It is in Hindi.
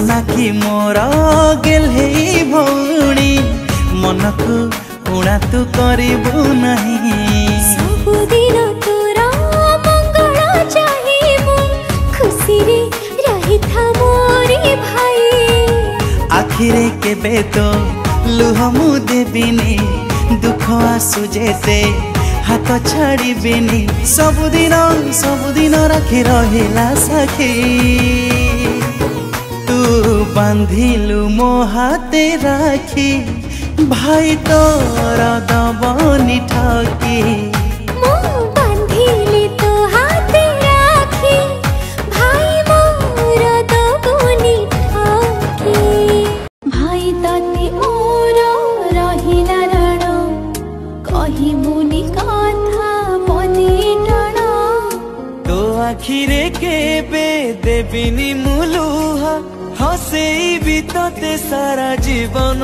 ना कि मोर गेल्हे भौणी मन को उणा तू करिबु नहीं। सबुदिन तोरा मंगल चाहिबु खुशी रे रही था मोरी भाई। आखिरे केबे तो लुह मु देबिनी दुख आसु जेते हाथ छाड़िबिनी। सबुदिन राखी रहिला सखी तू बांधिलु मो हाथे राखी भाई तोर दबनी ठकी। मो बांधिली तो हाथे राखी भाई मोर दबनी ठकी। भाई तते मोर रहिला रण कही मुनि कथा बनी टण। तो आखिरे केबे देबिनी मुलुहा हसेई भी तते सारा जीवन।